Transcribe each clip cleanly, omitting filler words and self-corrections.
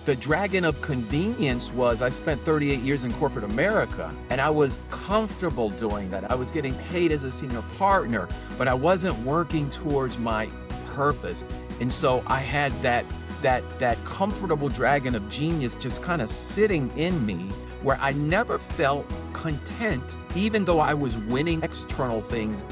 The dragon of convenience was I spent 38 years in corporate America, and I was comfortable doing that. I was getting paid as a senior partner, but I wasn't working towards my purpose. And so I had that comfortable dragon of genius just kind of sitting in me, where I never felt content, even though I was winning external things.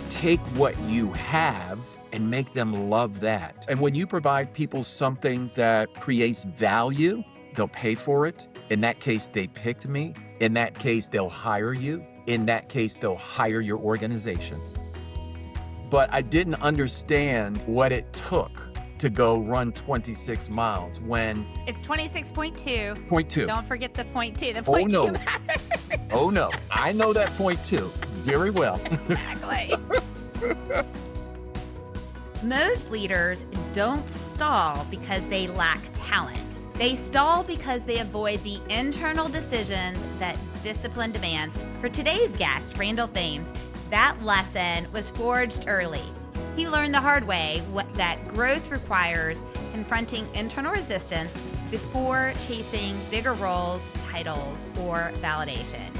Take what you have and make them love that. And when you provide people something that creates value, they'll pay for it. In that case, they picked me. In that case, they'll hire you. In that case, they'll hire your organization. But I didn't understand what it took to go run 26 miles when... It's 26.2. Point two. Don't forget the point two. The point two matters. Oh no, I know that point two very well. Exactly. Most leaders don't stall because they lack talent. They stall because they avoid the internal decisions that discipline demands. For today's guest, Randall Thames, that lesson was forged early. He learned the hard way that growth requires confronting internal resistance before chasing bigger roles, titles, or validation.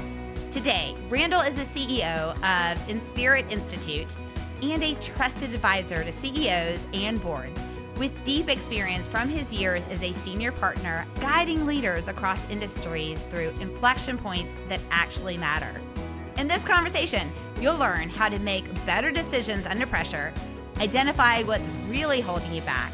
Today, Randall is the CEO of Inspirit Institute and a trusted advisor to CEOs and boards with deep experience from his years as a senior partner, guiding leaders across industries through inflection points that actually matter. In this conversation, you'll learn how to make better decisions under pressure, identify what's really holding you back,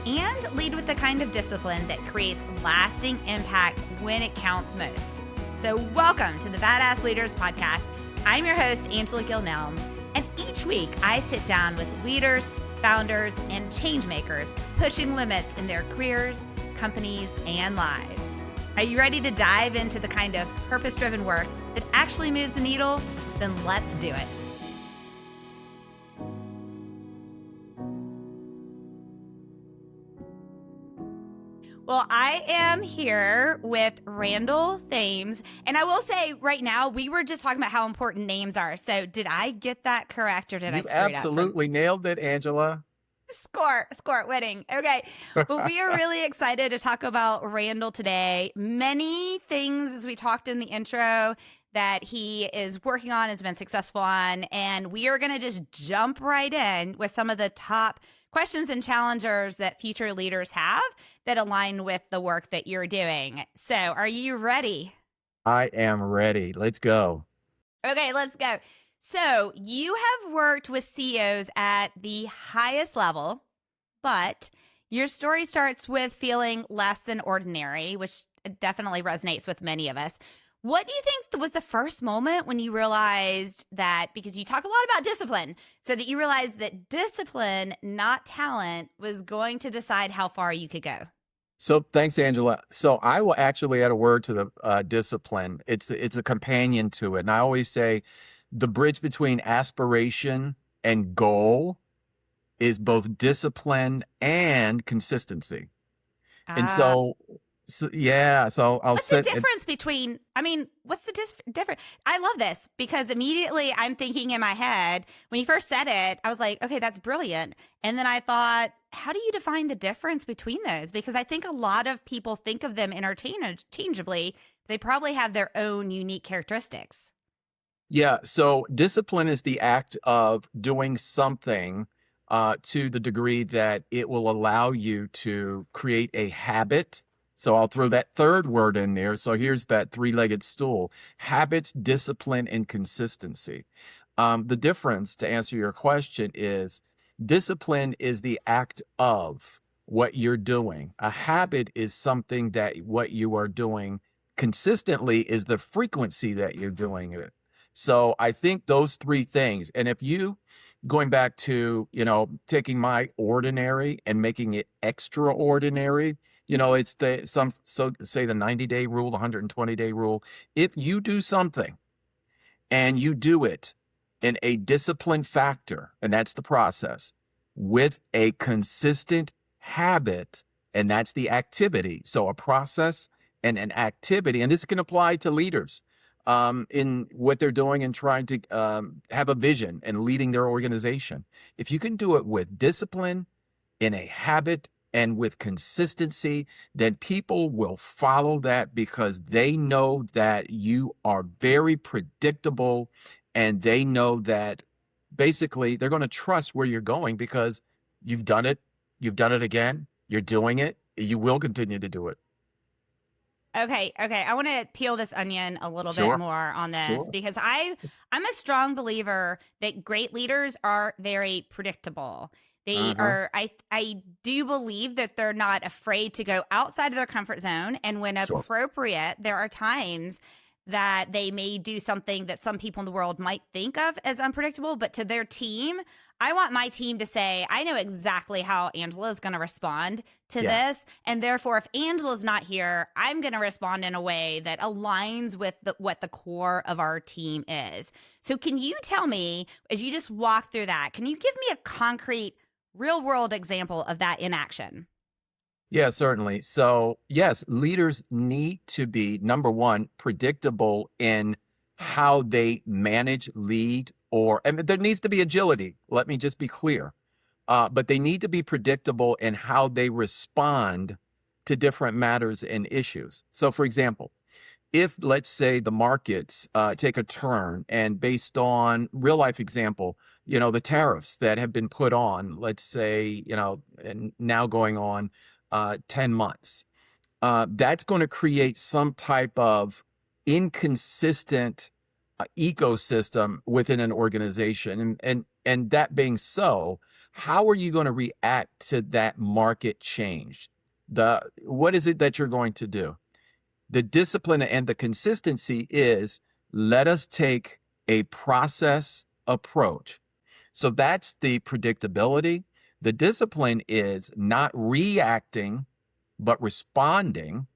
and lead with the kind of discipline that creates lasting impact when it counts most. So welcome to the Badass Leaders Podcast. I'm your host, Angela Gill-Nelms, and each week I sit down with leaders, founders, and change makers pushing limits in their careers, companies, and lives. Are you ready to dive into the kind of purpose-driven work that actually moves the needle? Then let's do it. Well, I am here with Randall Thames, and I will say right now, we were just talking about how important names are. So did I get that correct, or did I screw it up? You absolutely nailed it, Angela. Score, winning. Okay. Well, we are really excited to talk about Randall today. Many things, as we talked in the intro, that he is working on, has been successful on, and we are going to just jump right in with some of the top questions and challengers that future leaders have that align with the work that you're doing. So are you ready? I am ready. Let's go. Okay, let's go. So you have worked with CEOs at the highest level, but your story starts with feeling less than ordinary, which definitely resonates with many of us. What do you think was the first moment when you realized that, because you talk a lot about discipline, so that you realized that discipline, not talent, was going to decide how far you could go? So thanks, Angela. So I will actually add a word to the discipline. It's a companion to it. And I always say the bridge between aspiration and goal is both discipline and consistency. And so I'll what's the difference between, what's the difference? I love this because immediately I'm thinking in my head, when you first said it, I was like, okay, that's brilliant. And then I thought, how do you define the difference between those? Because I think a lot of people think of them interchangeably. They probably have their own unique characteristics. Yeah. So discipline is the act of doing something to the degree that it will allow you to create a habit. So I'll throw that third word in there. So here's that three-legged stool: habits, discipline, and consistency. The difference, to answer your question, is discipline is the act of what you're doing. A habit is something that what you are doing consistently is the frequency that you're doing it. So I think those three things, and if you, going back to, taking my ordinary and making it extraordinary, it's say the 90-day rule, the 120-day rule. If you do something and you do it in a discipline factor, and that's the process, with a consistent habit, and that's the activity. So a process and an activity, and this can apply to leaders in what they're doing and trying to have a vision and leading their organization. If you can do it with discipline, in a habit, and with consistency, then people will follow that because they know that you are very predictable, and they know that basically they're going to trust where you're going because you've done it. You've done it again. You're doing it. You will continue to do it. Okay, okay. I want to peel this onion a little bit Sure. more on this Sure. because I'm a strong believer that great leaders are very predictable. They Hmm. are I do believe that they're not afraid to go outside of their comfort zone, and when Sure. appropriate, there are times that they may do something that some people in the world might think of as unpredictable, but to their team, I want my team to say, I know exactly how Angela is going to respond to Yeah. this. And therefore, if Angela's not here, I'm going to respond in a way that aligns with what the core of our team is. So, can you tell me, as you just walk through that, can you give me a concrete, real world example of that in action? Yeah, certainly. So, yes, leaders need to be, number one, predictable in how they manage, lead, and there needs to be agility. Let me just be clear. But they need to be predictable in how they respond to different matters and issues. So, for example, if let's say the markets take a turn, and based on real life example, the tariffs that have been put on, let's say, and now going on 10 months, that's going to create some type of inconsistent ecosystem within an organization. And that being so, how are you going to react to that market change? What is it that you're going to do? The discipline and the consistency is, let us take a process approach. So that's the predictability. The discipline is not reacting, but responding.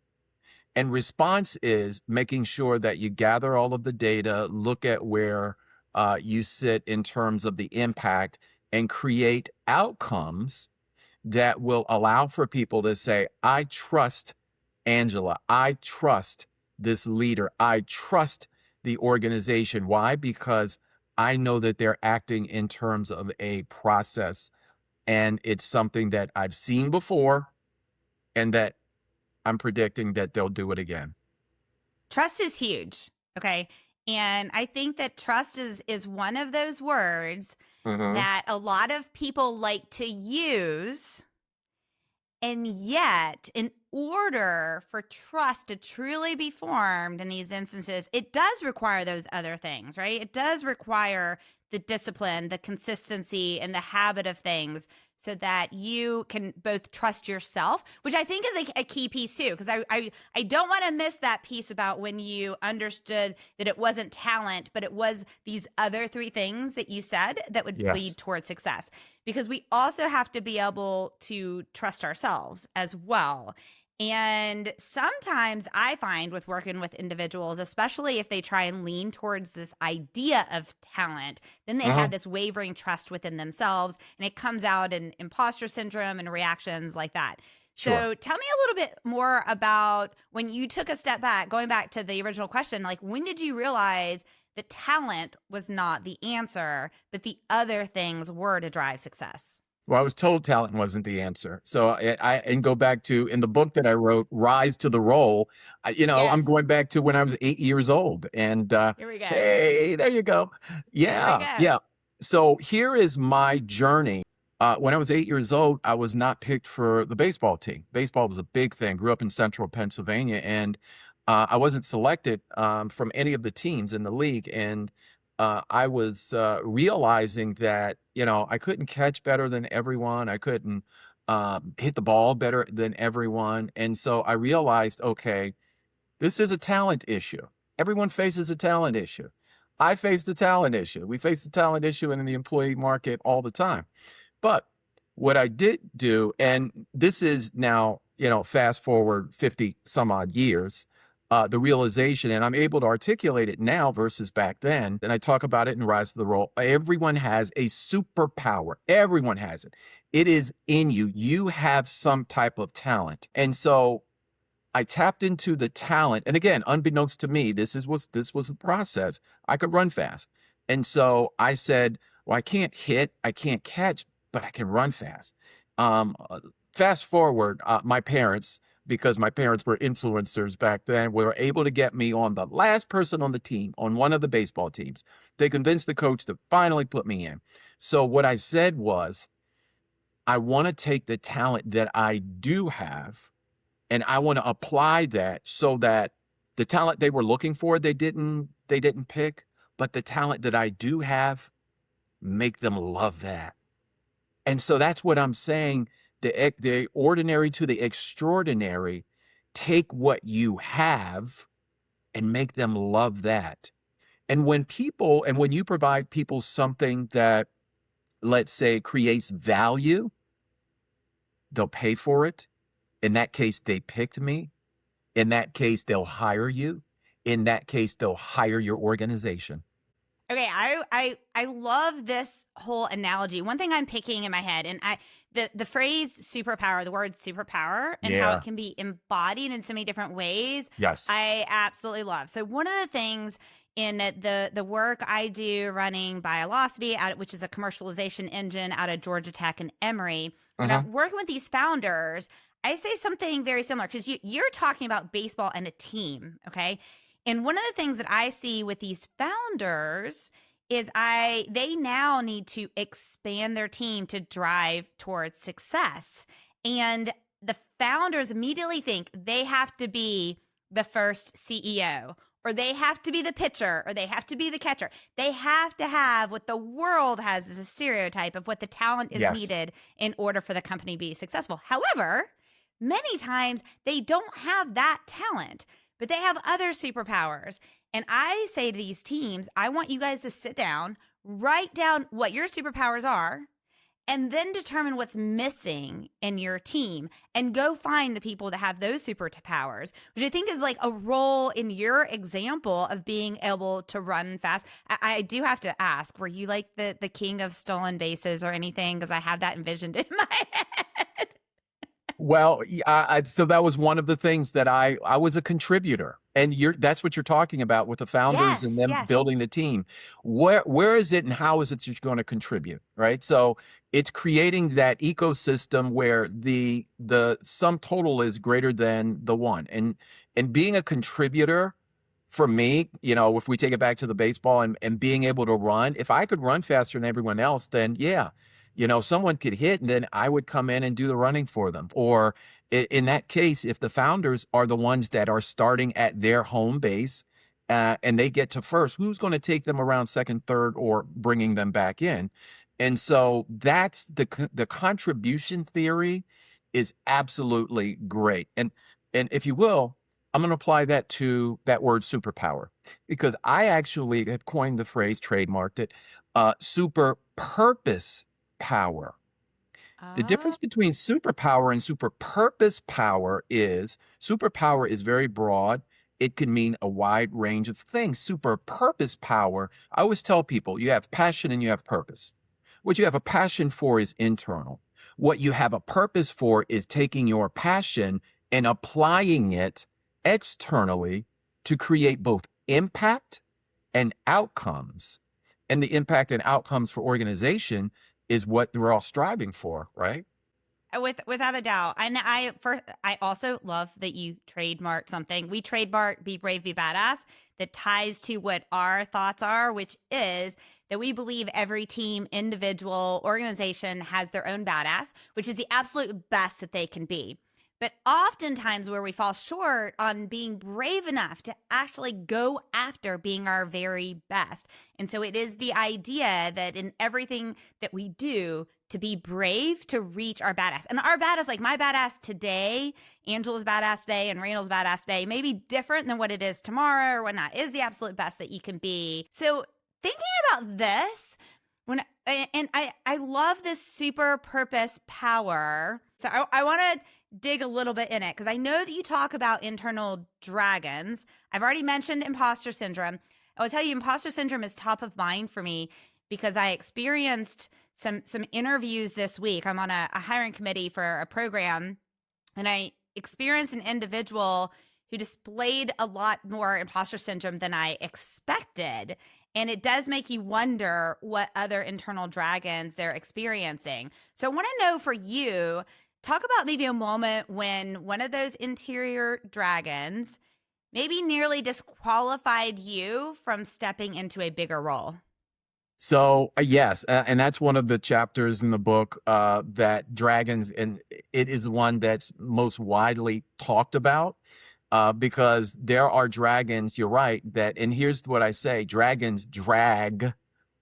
And response is making sure that you gather all of the data, look at where you sit in terms of the impact, and create outcomes that will allow for people to say, I trust Angela. I trust this leader. I trust the organization. Why? Because I know that they're acting in terms of a process, and it's something that I've seen before, and that I'm predicting that they'll do it again. Trust is huge. Okay. And I think that trust is one of those words Hmm. that a lot of people like to use. And yet, in order for trust to truly be formed in these instances, it does require those other things, right? It does require the discipline, the consistency, and the habit of things so that you can both trust yourself, which I think is a key piece too, because I don't want to miss that piece about when you understood that it wasn't talent, but it was these other three things that you said that would Yes. lead towards success. Because we also have to be able to trust ourselves as well. And sometimes I find with working with individuals, especially if they try and lean towards this idea of talent, then they Hmm. have this wavering trust within themselves, and it comes out in imposter syndrome and reactions like that. Sure. So tell me a little bit more about when you took a step back, going back to the original question, like when did you realize that talent was not the answer, but the other things were to drive success? Well, I was told talent wasn't the answer. So and go back to, in the book that I wrote, Rise to the Role. I'm Yes. going back to when I was 8 years old, and Here we go. hey, there you go. Here we Yeah, go. yeah. So here is my journey. When I was 8 years old, I was not picked for the baseball team. Baseball was a big thing. Grew up in central Pennsylvania, and I wasn't selected from any of the teams in the league. And I was realizing that I couldn't catch better than everyone. I couldn't hit the ball better than everyone, and so I realized, okay, this is a talent issue. Everyone faces a talent issue. I faced a talent issue. We face a talent issue in the employee market all the time. But what I did do, and this is now, fast forward 50 some odd years, the realization, and I'm able to articulate it now versus back then. And I talk about it in Rise to the Role. Everyone has a superpower. Everyone has it. It is in you. You have some type of talent. And so I tapped into the talent. And again, unbeknownst to me, this was the process. I could run fast. And so I said, well, I can't hit, I can't catch, but I can run fast. Um, uh, fast forward, my parents, because my parents were influencers back then, were able to get me on the last person on the team, on one of the baseball teams. They convinced the coach to finally put me in. So what I said was, I want to take the talent that I do have and I want to apply that so that the talent they were looking for, they didn't pick, but the talent that I do have, make them love that. And so that's what I'm saying. The ordinary to the extraordinary, take what you have and make them love that. And when you provide people something that, let's say, creates value, they'll pay for it. In that case, they picked me. In that case, they'll hire you. In that case, they'll hire your organization. Okay, I love this whole analogy. One thing I'm picking in my head, and the phrase superpower, the word superpower, and how Yeah. it can be embodied in so many different ways, Yes. I absolutely love. So one of the things in the work I do running Biolocity, which is a commercialization engine out of Georgia Tech and Emory, when Uh-huh. I'm working with these founders, I say something very similar because you're talking about baseball and a team, okay? And one of the things that I see with these founders is they now need to expand their team to drive towards success. And the founders immediately think they have to be the first CEO, or they have to be the pitcher, or they have to be the catcher. They have to have what the world has as a stereotype of what the talent is Yes. needed in order for the company to be successful. However, many times they don't have that talent, but they have other superpowers. And I say to these teams, I want you guys to sit down, write down what your superpowers are, and then determine what's missing in your team and go find the people that have those superpowers, which I think is like a role in your example of being able to run fast. I do have to ask, were you like the king of stolen bases or anything? Because I have that envisioned in my head. Well, so that was one of the things that I was a contributor, and that's what you're talking about with the founders and Yes, them yes. building the team. Where is it and how is it that you're going to contribute, right? So it's creating that ecosystem where the sum total is greater than the one, and being a contributor. For me, if we take it back to the baseball and being able to run, if I could run faster than everyone else, then yeah, someone could hit and then I would come in and do the running for them. Or in that case, if the founders are the ones that are starting at their home base and they get to first, who's going to take them around second, third, or bringing them back in? And so that's the contribution theory is absolutely great. And if you will, I'm going to apply that to that word superpower, because I actually have coined the phrase, trademarked it, super purpose power. The Oh, difference between superpower and super purpose power is superpower is very broad. It can mean a wide range of things. Super purpose power, I always tell people you have passion and you have purpose. What you have a passion for is internal. What you have a purpose for is taking your passion and applying it externally to create both impact and outcomes. And the impact and outcomes for organization is what we're all striving for, right? without a doubt. And I also love that you trademarked something. We trademarked "Be Brave, Be Badass" that ties to what our thoughts are, which is that we believe every team, individual, organization has their own badass, which is the absolute best that they can be. But oftentimes, where we fall short on being brave enough to actually go after being our very best. And so it is the idea that in everything that we do, to be brave to reach our badass. And our badass, like my badass today, Angela's badass today, and Randall's badass today, may be different than what it is tomorrow or whatnot, is the absolute best that you can be. So thinking about this, I love this super purpose power. So I want to dig a little bit in it because I know that you talk about internal dragons. I've already mentioned imposter syndrome. I will tell you, imposter syndrome is top of mind for me because I experienced some interviews this week. I'm on a hiring committee for a program, and I experienced an individual who displayed a lot more imposter syndrome than I expected. And it does make you wonder what other internal dragons they're experiencing. So I want to know for you, Talk about maybe a moment when one of those interior dragons maybe nearly disqualified you from stepping into a bigger role. So yes, and that's one of the chapters in the book that dragons, and it is one that's most widely talked about because there are dragons. You're right that, and here's what I say: dragons drag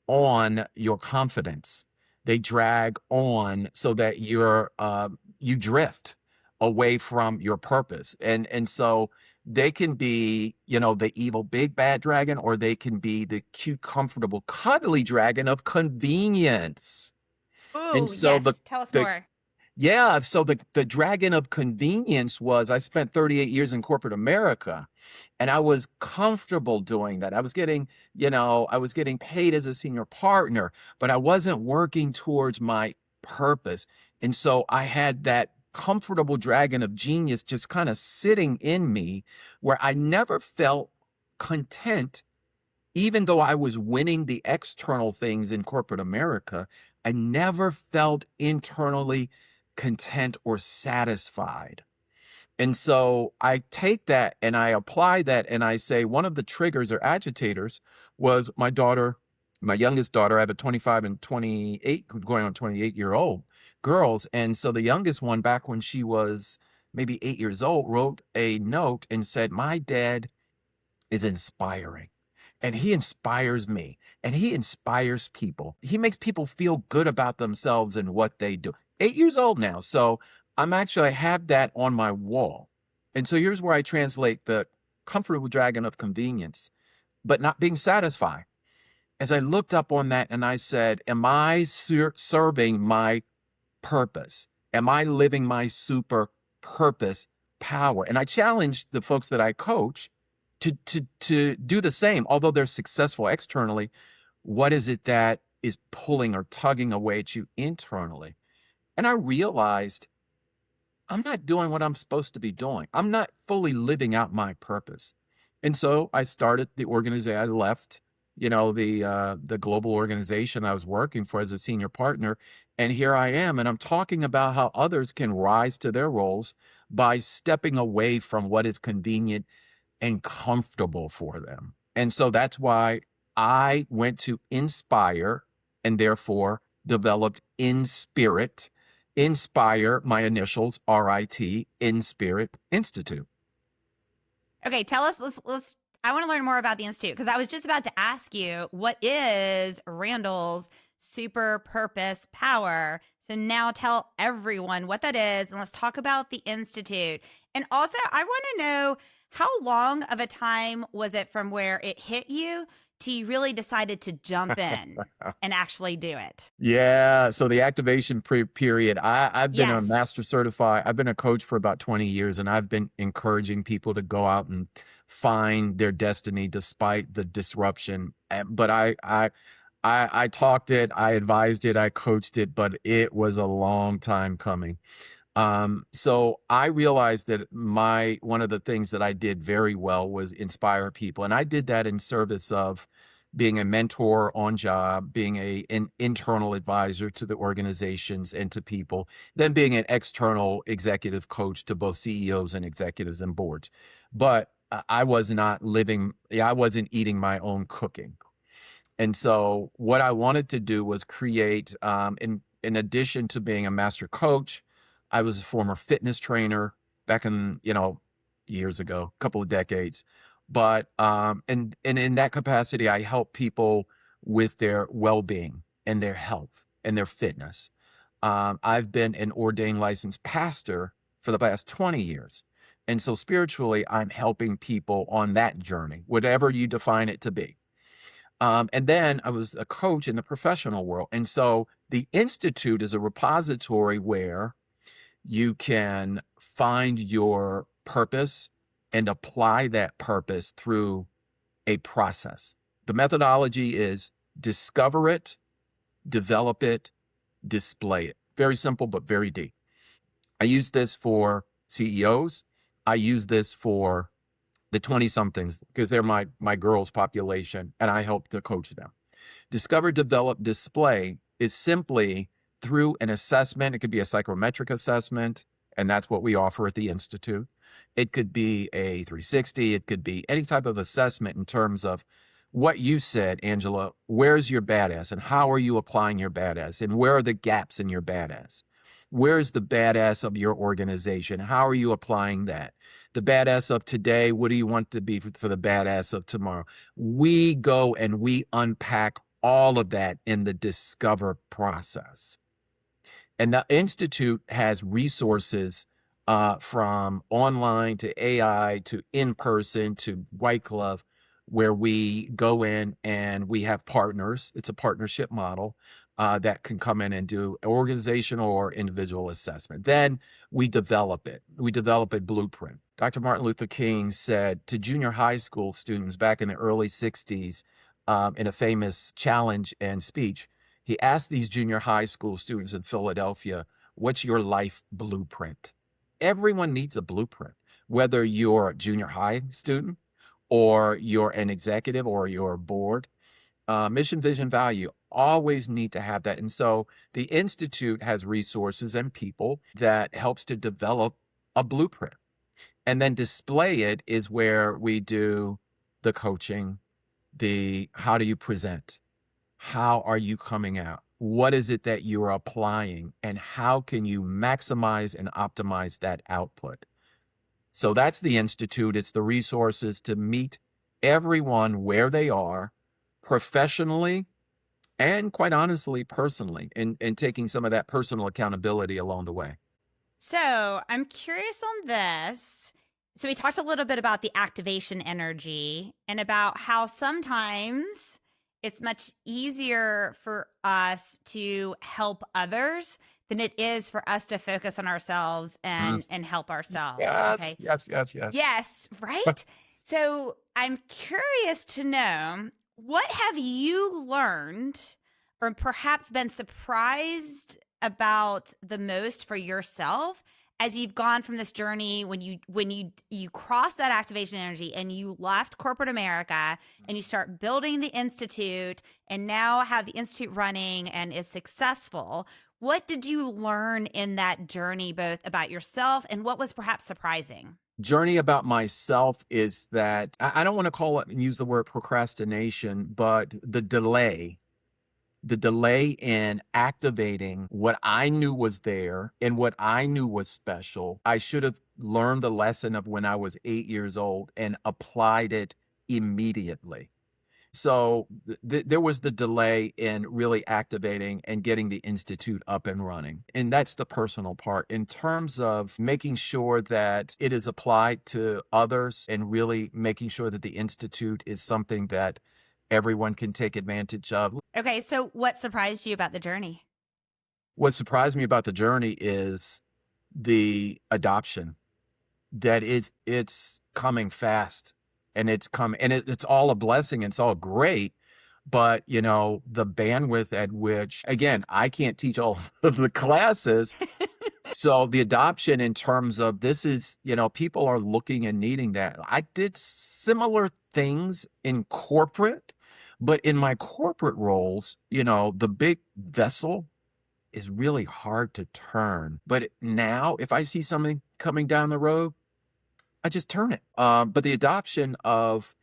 on your confidence. They drag on so that you drift away from your purpose. And so they can be, the evil big bad dragon, or they can be the cute, comfortable, cuddly dragon of convenience. And Ooh, so yes. Tell us the more. yeah, so the dragon of convenience was I spent 38 years in corporate America, and I was comfortable doing that. I was getting paid as a senior partner, but I wasn't working towards my purpose. And so I had that comfortable dragon of genius just kind of sitting in me where I never felt content even though I was winning the external things in corporate America. I never felt internally content or satisfied. And so I take that and I apply that and I say one of the triggers or agitators was my daughter, my youngest daughter. I have a 25 and 28, going on 28-year-old girls. And so the youngest one, back when she was maybe 8 years old, wrote a note and said, "My dad is inspiring. And he inspires me and he inspires people. He makes people feel good about themselves and what they do." 8 years old now. So I have that on my wall. And so here's where I translate the comfortable dragon of convenience, but not being satisfied. As I looked up on that and I said, am I serving my purpose? Am I living my super purpose power? And I challenged the folks that I coach to do the same. Although they're successful externally, what is it that is pulling or tugging away at you internally? And I realized I'm not doing what I'm supposed to be doing. I'm not fully living out my purpose. And so I started the organization. I left, the global organization I was working for as a senior partner. And here I am. And I'm talking about how others can rise to their roles by stepping away from what is convenient and comfortable for them. And so that's why I went to Inspire and therefore developed Inspirit. Inspire, my initials, RIT, Inspirit Institute. Okay, tell us. Let's. I want to learn more about the institute because I was just about to ask you what is Randall's super purpose power. So now tell everyone what that is, and let's talk about the institute. And also, I want to know how long of a time was it from where it hit you to you really decided to jump in and actually do it? Yeah. So the activation period, I've been a master Yes. certified. I've been a coach for about 20 years, and I've been encouraging people to go out and find their destiny despite the disruption. But I talked it, I advised it, I coached it, but it was a long time coming. So I realized that one of the things that I did very well was inspire people. And I did that in service of being a mentor on job, being an internal advisor to the organizations and to people, then being an external executive coach to both CEOs and executives and boards. But I wasn't eating my own cooking. And so what I wanted to do was create, in addition to being a master coach, I was a former fitness trainer back in, years ago, a couple of decades. But and in that capacity, I help people with their well-being and their health and their fitness. I've been an ordained licensed pastor for the past 20 years. And so spiritually, I'm helping people on that journey, whatever you define it to be. And then I was a coach in the professional world. And so the Institute is a repository where you can find your purpose and apply that purpose through a process. The methodology is discover it, develop it, display it. Very simple, but very deep. I use this for CEOs. I use this for the 20-somethings because they're my girls' population, and I help to coach them. Discover, develop, display is simply through an assessment. It could be a psychometric assessment, and that's what we offer at the Institute. It could be a 360. It could be any type of assessment in terms of what you said, Angela. Where's your badass, and how are you applying your badass, and where are the gaps in your badass? Where's the badass of your organization? How are you applying that? The badass of today, what do you want to be for the badass of tomorrow? We go and we unpack all of that in the discover process. And the Institute has resources from online to AI to in person to white glove, where we go in and we have partners. It's a partnership model that can come in and do organizational or individual assessment. Then we develop it. We develop a blueprint. Dr. Martin Luther King said to junior high school students back in the early 60s in a famous challenge and speech, he asked these junior high school students in Philadelphia, what's your life blueprint? Everyone needs a blueprint, whether you're a junior high student or you're an executive or you're a board. Mission, vision, value, always need to have that. And so the Institute has resources and people that helps to develop a blueprint. And then display it is where we do the coaching, the how do you present? How are you coming out? What is it that you're applying? And how can you maximize and optimize that output? So that's the Institute. It's the resources to meet everyone where they are professionally and, quite honestly, personally, and taking some of that personal accountability along the way. So I'm curious on this. So we talked a little bit about the activation energy and about how sometimes it's much easier for us to help others than it is for us to focus on ourselves and help ourselves. Yes, Okay. yes. Yes, right? So I'm curious to know, what have you learned or perhaps been surprised about the most for yourself as you've gone from this journey when you cross that activation energy and you left corporate America and you start building the Institute and now have the Institute running and is successful? What did you learn in that journey, both about yourself and what was perhaps surprising? Journey about myself is that I don't want to call it and use the word procrastination, but the delay in activating what I knew was there and what I knew was special. I should have learned the lesson of when I was 8 years old and applied it immediately. So there was the delay in really activating and getting the Institute up and running. And that's the personal part. In terms of making sure that it is applied to others and really making sure that the Institute is something that everyone can take advantage of. Okay, so what surprised you about the journey? What surprised me about the journey is the adoption, that it's coming fast. And it's all a blessing. It's all great. But, the bandwidth at which, again, I can't teach all of the classes. So the adoption in terms of this is, people are looking and needing that. I did similar things in corporate, but in my corporate roles, the big vessel is really hard to turn. But now if I see something coming down the road, I just turn it. But the adoption of,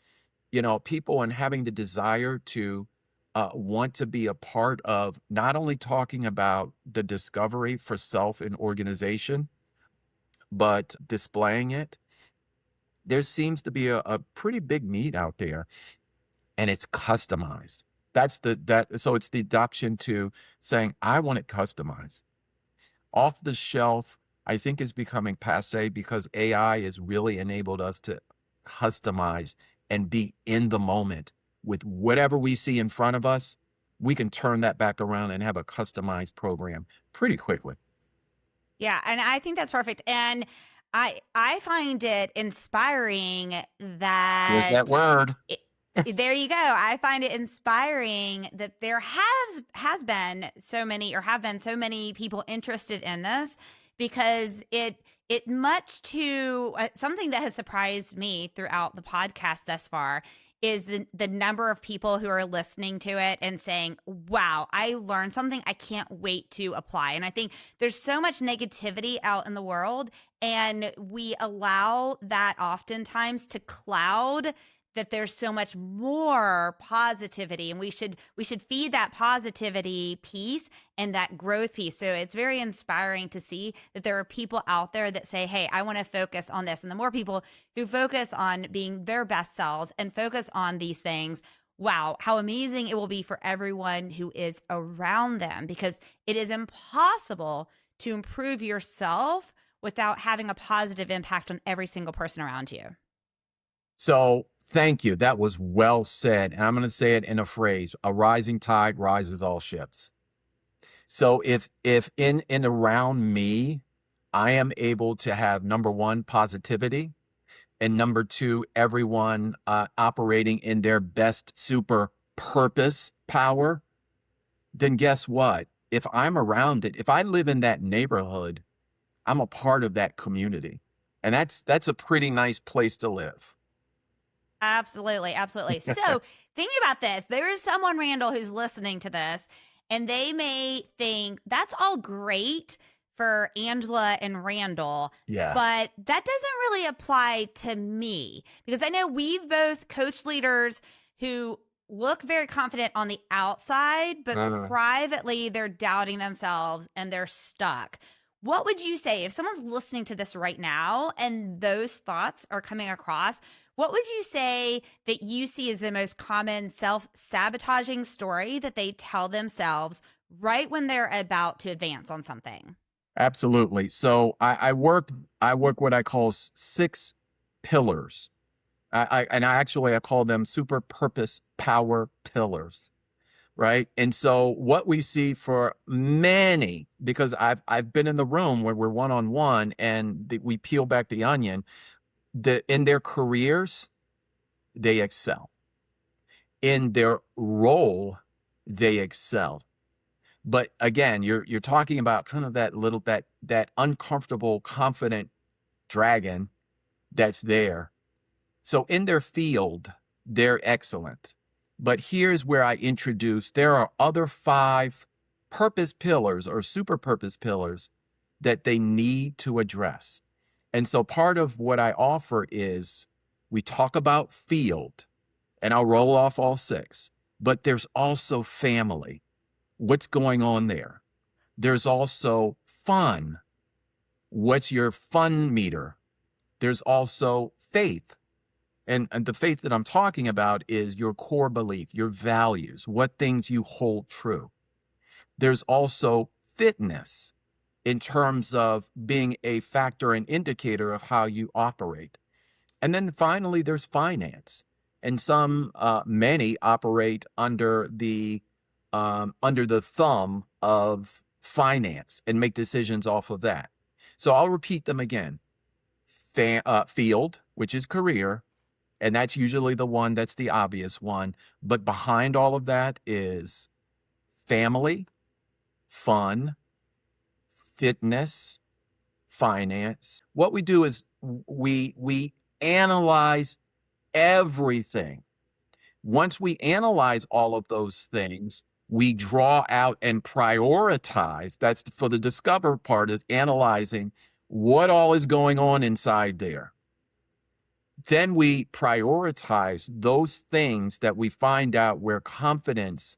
people and having the desire to want to be a part of not only talking about the discovery for self and organization, but displaying it. There seems to be a pretty big need out there, and it's customized. So it's the adoption to saying, I want it customized. Off the shelf, I think is becoming passe because AI has really enabled us to customize and be in the moment with whatever we see in front of us. We can turn that back around and have a customized program pretty quickly. Yeah, and I think that's perfect. And I find it inspiring that There's that word. There you go. I find it inspiring that there has been so many or have been so many people interested in this, because it it much to something that has surprised me throughout the podcast thus far is the number of people who are listening to it and saying, wow, I learned something I can't wait to apply. And I think there's so much negativity out in the world, and we allow that oftentimes to cloud that there's so much more positivity, and we should feed that positivity piece and that growth piece. So it's very inspiring to see that there are people out there that say, hey, I want to focus on this. And the more people who focus on being their best selves and focus on these things, wow, how amazing it will be for everyone who is around them, because it is impossible to improve yourself without having a positive impact on every single person around you. So thank you. That was well said. And I'm going to say it in a phrase: a rising tide rises all ships. So if in and around me, I am able to have, number one, positivity, and number two, everyone operating in their best super purpose power, then guess what? If I'm around it, if I live in that neighborhood, I'm a part of that community. And that's a pretty nice place to live. Absolutely. Absolutely. So thinking about this, there is someone, Randall, who's listening to this, and they may think that's all great for Angela and Randall, Yeah. but that doesn't really apply to me, because I know we've both coached leaders who look very confident on the outside, but privately they're doubting themselves and they're stuck. What would you say if someone's listening to this right now and those thoughts are coming across? What would you say that you see as the most common self-sabotaging story that they tell themselves right when they're about to advance on something? Absolutely. So I work what I call 6 pillars. I call them super purpose power pillars. Right. And so what we see for many, because I've been in the room where we're one-on-one and we peel back the onion, in their careers, they excel. In their role, they excel. But again, you're talking about kind of that uncomfortable, confident dragon that's there. So in their field, they're excellent. But here's where I introduce, there are other 5 purpose pillars or super purpose pillars that they need to address. And so part of what I offer is we talk about field, and I'll roll off all 6, but there's also family. What's going on there? There's also fun. What's your fun meter? There's also faith. And the faith that I'm talking about is your core belief, your values, what things you hold true. There's also fitness in terms of being a factor and indicator of how you operate. And then finally, there's finance. And many operate under the thumb of finance and make decisions off of that. So I'll repeat them again. Field, which is career, and that's usually the one that's the obvious one. But behind all of that is family, fun, fitness, finance. What we do is we analyze everything. Once we analyze all of those things, we draw out and prioritize. That's for the discover part, is analyzing what all is going on inside there. Then we prioritize those things that we find out where confidence,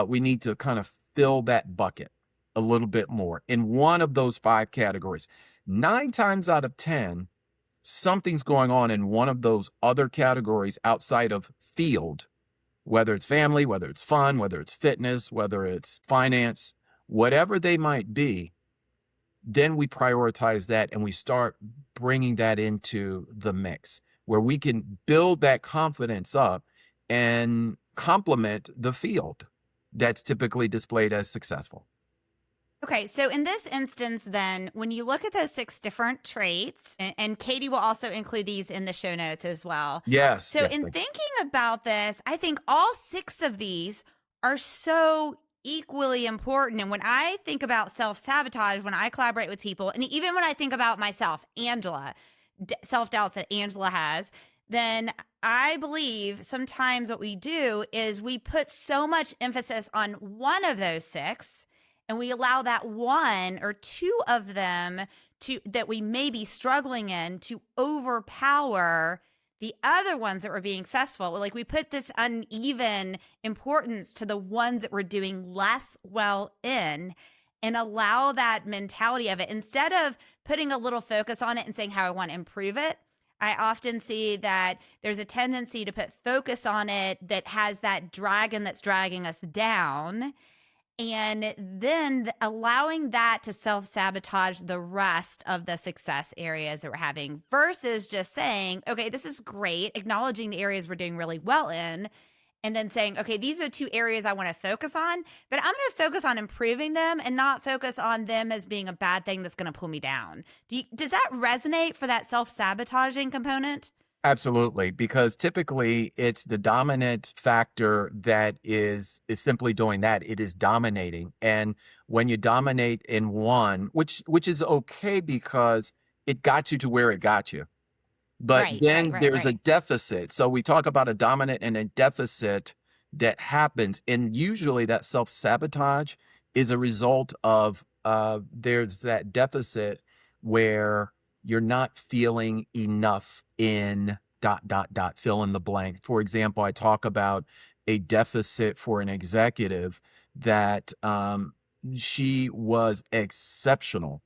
we need to kind of fill that bucket a little bit more in one of those 5 categories. 9 times out of 10, something's going on in one of those other categories outside of field, whether it's family, whether it's fun, whether it's fitness, whether it's finance, whatever they might be. Then we prioritize that and we start bringing that into the mix where we can build that confidence up and complement the field that's typically displayed as successful. Okay, so in this instance, then, when you look at those 6 different traits, and Katie will also include these in the show notes as well. Yes. So in thinking about this, I think all 6 of these are so equally important. And when I think about self-sabotage, when I collaborate with people, and even when I think about myself, Angela, self-doubts that Angela has, then I believe sometimes what we do is we put so much emphasis on one of those six, and we allow that one or two of them that we may be struggling in to overpower the other ones that were being successful. Like, we put this uneven importance to the ones that we're doing less well in, and allow that mentality of it instead of putting a little focus on it and saying how I want to improve it. I often see that there's a tendency to put focus on it that has that dragon that's dragging us down, and then allowing that to self-sabotage the rest of the success areas that we're having, versus just saying, okay, this is great, acknowledging the areas we're doing really well in, and then saying, okay, these are two areas I want to focus on, but I'm going to focus on improving them and not focus on them as being a bad thing that's going to pull me down. Does that resonate for that self-sabotaging component? Absolutely, because typically it's the dominant factor that is simply doing that. It is dominating. And when you dominate in one, which is okay because it got you to where it got you. But Right, right, then right, there's a right. deficit. So we talk about a dominant and a deficit that happens. And usually that self-sabotage is a result of there's that deficit where you're not feeling enough in fill in the blank. For example, I talk about a deficit for an executive that she was exceptional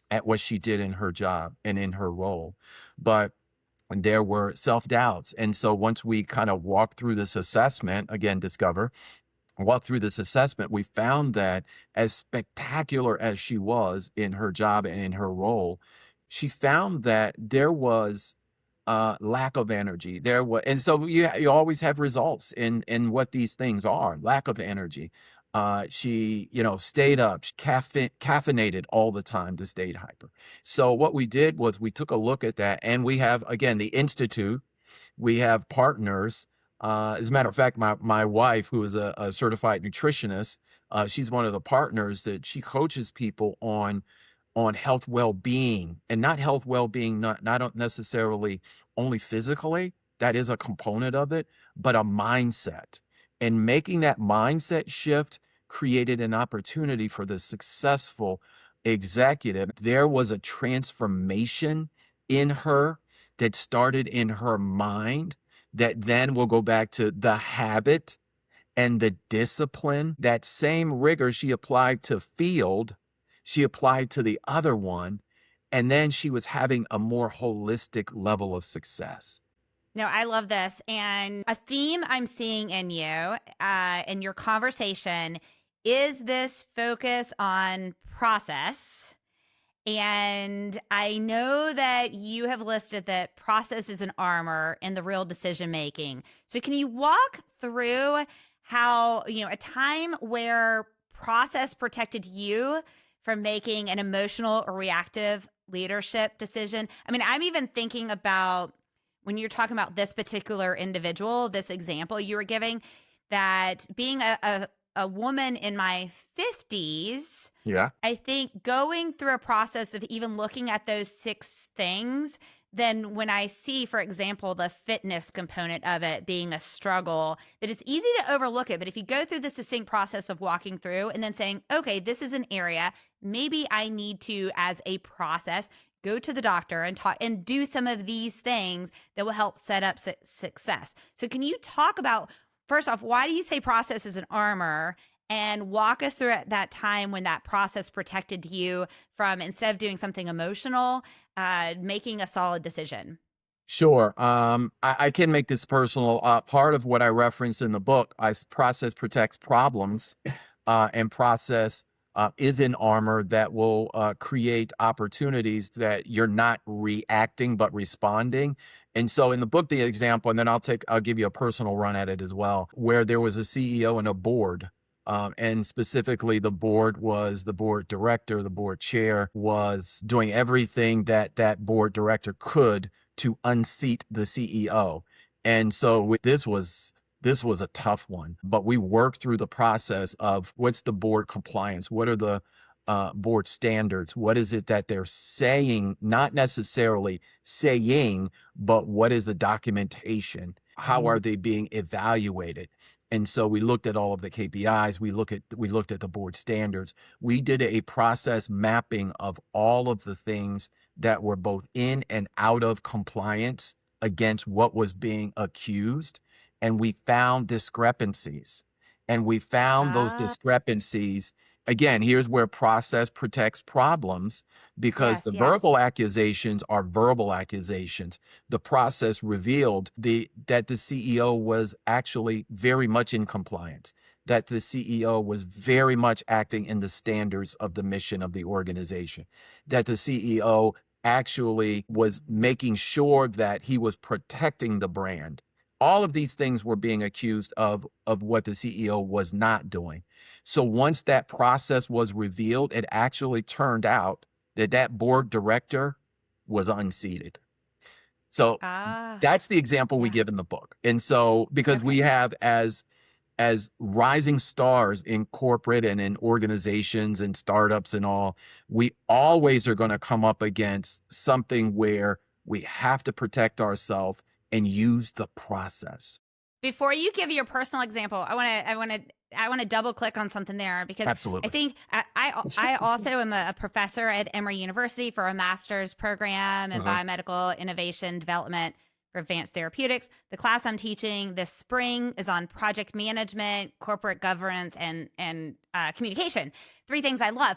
at what she did in her job and in her role. But there were self-doubts. And so once we kind of walk through this assessment, again, walk through this assessment, we found that as spectacular as she was in her job and in her role, she found that there was lack of energy. There was, and so you always have results in what these things are. Lack of energy. She, stayed up, caffeinated all the time to stay hyper. So what we did was we took a look at that, and we have, again, the Institute. We have partners. As a matter of fact, my wife, who is a certified nutritionist, she's one of the partners that she coaches people on health well-being, and not health well-being, not necessarily only physically. That is a component of it, but a mindset. And making that mindset shift created an opportunity for the successful executive. There was a transformation in her that started in her mind that then will go back to the habit and the discipline. That same rigor she applied to field, she applied to the other one, and then she was having a more holistic level of success. No, I love this. And a theme I'm seeing in you, in your conversation, is this focus on process. And I know that you have listed that process is an armor in the real decision making. So can you walk through how, a time where process protected you from making an emotional or reactive leadership decision? I mean, I'm even thinking about when you're talking about this particular individual, this example you were giving, that being a woman in my 50s, Yeah. I think going through a process of even looking at those six things, then when I see, for example, the fitness component of it being a struggle, that it's easy to overlook it. But if you go through the succinct process of walking through and then saying, okay, this is an area, maybe I need to, as a process, go to the doctor and talk and do some of these things that will help set up success. So can you talk about, first off, why do you say process is an armor? And walk us through at that time when that process protected you from, instead of doing something emotional, making a solid decision. Sure. I can make this personal. Part of what I reference in the book, process protects problems, and process is an armor that will create opportunities that you're not reacting but responding. And so in the book, the example, and then I'll give you a personal run at it as well, where there was a CEO and a board. And specifically, the board director, the board chair was doing everything that board director could to unseat the CEO. And so this was This was a tough one, but we worked through the process of what's the board compliance? What are the board standards? What is it that they're saying, not necessarily saying, but what is the documentation? How are they being evaluated? And so we looked at all of the KPIs. We looked at the board standards. We did a process mapping of all of the things that were both in and out of compliance against what was being accused. And we found discrepancies. And we found those Ah, discrepancies. Again, here's where process protects problems, because the yes, yes. verbal accusations are verbal accusations. The process revealed that the CEO was actually very much in compliance, that the CEO was very much acting in the standards of the mission of the organization, that the CEO actually was making sure that he was protecting the brand. All of these things were being accused of what the CEO was not doing. So once that process was revealed, it actually turned out that board director was unseated. So Ah, that's the example we yeah. give in the book. And so because we Okay. have as rising stars in corporate and in organizations and startups and all, we always are going to come up against something where we have to protect ourselves and use the process. Before you give your personal example, I want to double click on something there, because I Absolutely. think I also am a professor at Emory University for a master's program in Uh-huh. biomedical innovation development for advanced therapeutics. The class I'm teaching this spring is on project management, corporate governance, and communication. Three things I love.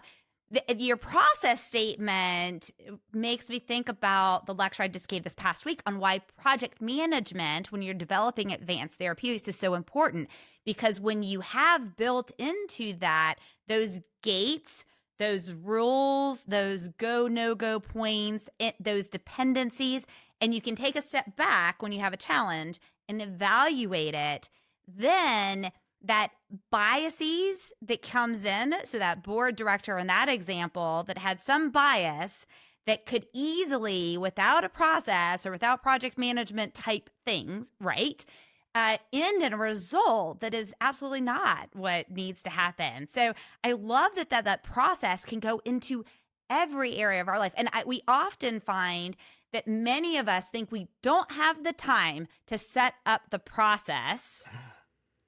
Your process statement makes me think about the lecture I just gave this past week on why project management, when you're developing advanced therapeutics, is so important. Because when you have built into that those gates, those rules, those go, no go points, those dependencies, and you can take a step back when you have a challenge and evaluate it, then that biases that comes in, so that board director in that example that had some bias that could easily, without a process or without project management type things, right, end in a result that is absolutely not what needs to happen. So I love that process can go into every area of our life. And we often find that many of us think we don't have the time to set up the process,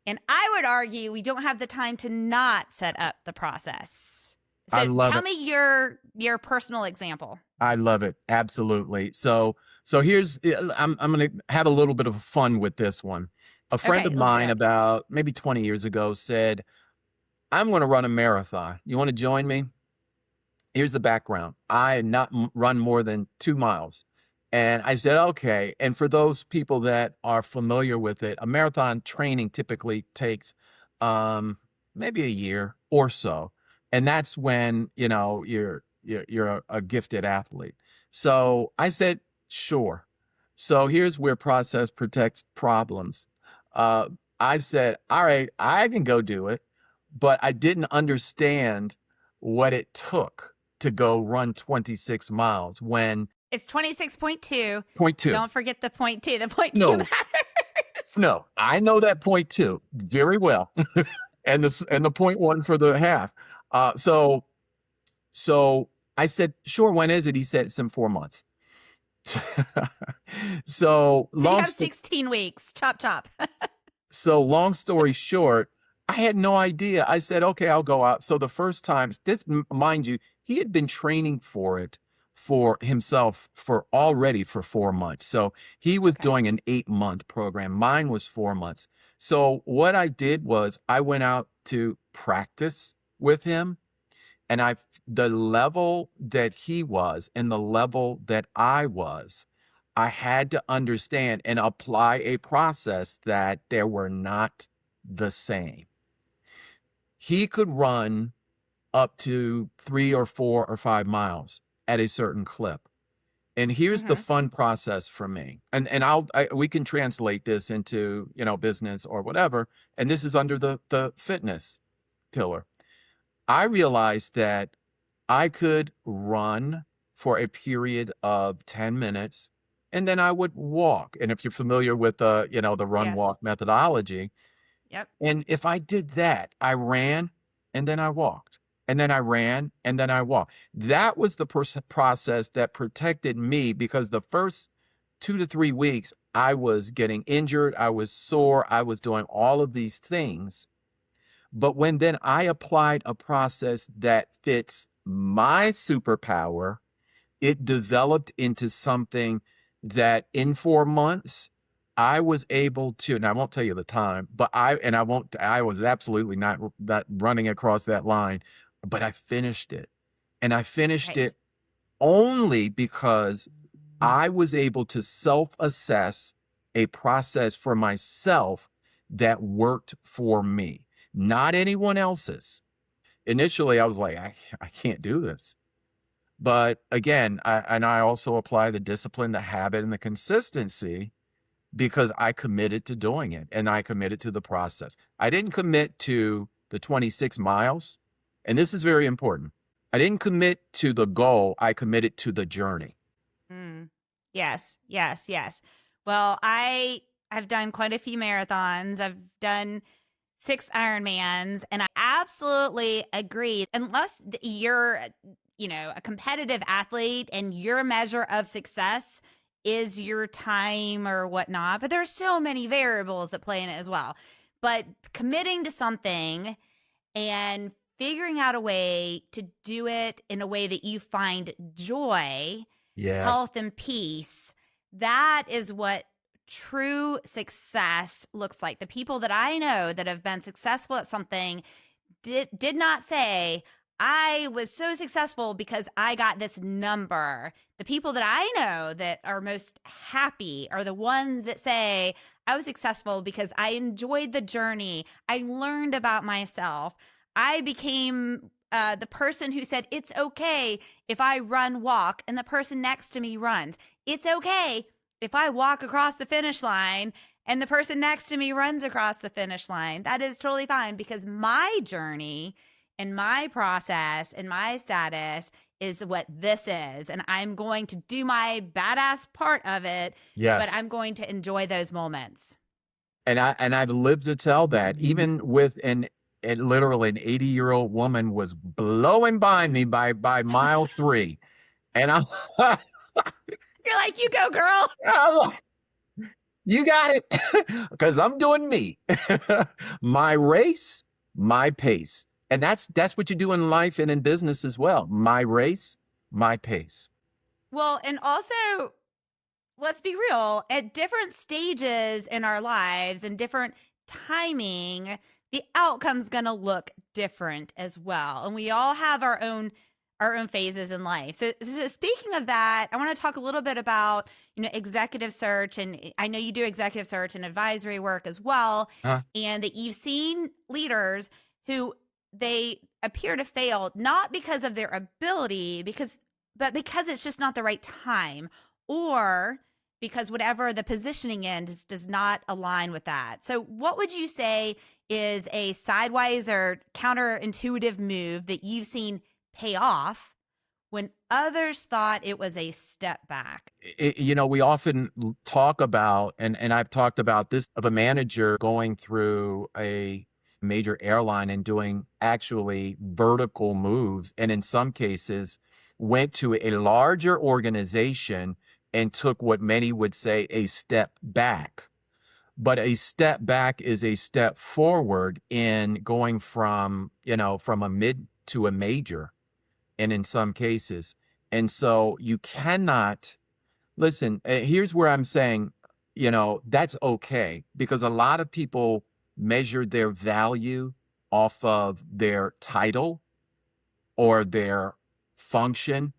and I would argue we don't have the time to not set up the process. I So love tell it. me your personal example. I love it. Absolutely. So here's I'm going to have a little bit of fun with this one. A friend Okay, of let's do mine it. about maybe 20 years ago said, "I'm going to run a marathon. You want to join me?" Here's the background. I had not run more than 2 miles. And I said, "Okay." And for those people that are familiar with it, a marathon training typically takes um maybe a year or so. And that's when, you're a gifted athlete. So I said, "Sure." So here's where process protects problems. Uh, I said, "All right, I can go do it," but I didn't understand what it took to go run 26 miles when It's 26.2. point two. Don't forget the point two. The point two No, matters. no, I know that point two very well. And the point one for the half. So I said, "Sure, when is it?" He said, "It's in 4 months." So So you long have sto- 16 weeks. Chop, chop. so long story short, I had no idea. I said, "Okay, I'll go out." So the first time, mind you, he had been training for it for himself for 4 months. So he was Okay. doing an 8-month program. Mine was 4 months. So what I did was I went out to practice with him, and the level that he was and the level that I was, I had to understand and apply a process that they were not the same. He could run up to 3 or 4 or 5 miles at a certain clip. And here's the Mm-hmm. fun process for me. And we can translate this into, business or whatever. And this is under the fitness pillar. I realized that I could run for a period of 10 minutes and then I would walk. And if you're familiar with the run Yes. walk methodology, Yep. and if I did that, I ran and then I walked. And then I ran and then I walked. That was the process that protected me, because the first 2 to 3 weeks, I was getting injured. I was sore. I was doing all of these things. But when then I applied a process that fits my superpower, it developed into something that in 4 months, I was able to, and I won't tell you the time, but I was absolutely not running across that line, but I finished it. And I finished Right. it only because I was able to self-assess a process for myself that worked for me, not anyone else's. Initially, I was like, I can't do this. But again, I also apply the discipline, the habit, and the consistency, because I committed to doing it and I committed to the process. I didn't commit to the 26 miles. And this is very important. I didn't commit to the goal. I committed to the journey. Mm. Yes, yes, yes. Well, I've done quite a few marathons. I've done 6 Ironmans, and I absolutely agree. Unless you're, a competitive athlete and your measure of success is your time or whatnot, but there's so many variables that play in it as well. But committing to something and figuring out a way to do it in a way that you find joy, Yes. health, and peace, that is what true success looks like. The people that I know that have been successful at something did not say, I was so successful because I got this number. The people that I know that are most happy are the ones that say, I was successful because I enjoyed the journey. I learned about myself. I became the person who said, it's okay if I walk, and the person next to me runs. It's okay if I walk across the finish line and the person next to me runs across the finish line. That is totally fine, because my journey and my process and my status is what this is. And I'm going to do my badass part of it, but Yes. I'm going to enjoy those moments. And I've lived to tell that, even with literally an 80-year-old woman was blowing by me by mile 3. And I'm, You're like, you go, girl. I'm like, you got it. Because I'm doing me. My race, my pace. And that's what you do in life and in business as well. My race, my pace. Well, and also, let's be real, at different stages in our lives and different timing, the outcome's going to look different as well. And we all have our own phases in life. So speaking of that, I want to talk a little bit about, executive search. And I know you do executive search and advisory work as well. Huh? And that you've seen leaders who they appear to fail, not because of their ability, but because it's just not the right time, or because whatever the positioning in does not align with that. So what would you say is a sidewise or counterintuitive move that you've seen pay off when others thought it was a step back? We often talk about, and I've talked about this, of a manager going through a major airline and doing actually vertical moves. And in some cases, went to a larger organization and took what many would say a step back. But a step back is a step forward in going from a mid to a major, and in some cases. And so you cannot listen. Here's where I'm saying, that's okay, because a lot of people measure their value off of their title or their function,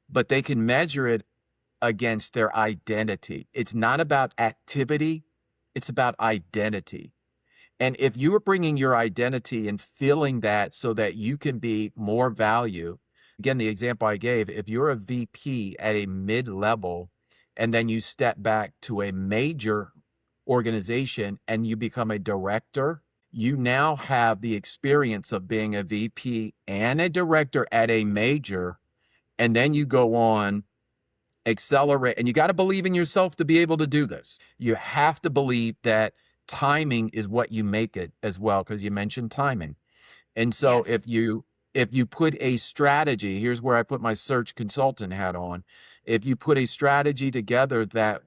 but they can measure it against their identity. It's not about activity, it's about identity. And if you are bringing your identity and feeling that so that you can be more value, again, the example I gave, if you're a VP at a mid-level and then you step back to a major organization and you become a director, you now have the experience of being a VP and a director at a major, and then you go on accelerate. And you got to believe in yourself to be able to do this. You have to believe that timing is what you make it as well, because you mentioned timing. And so Yes. if you put a strategy, here's where I put my search consultant hat on. If you put a strategy together that,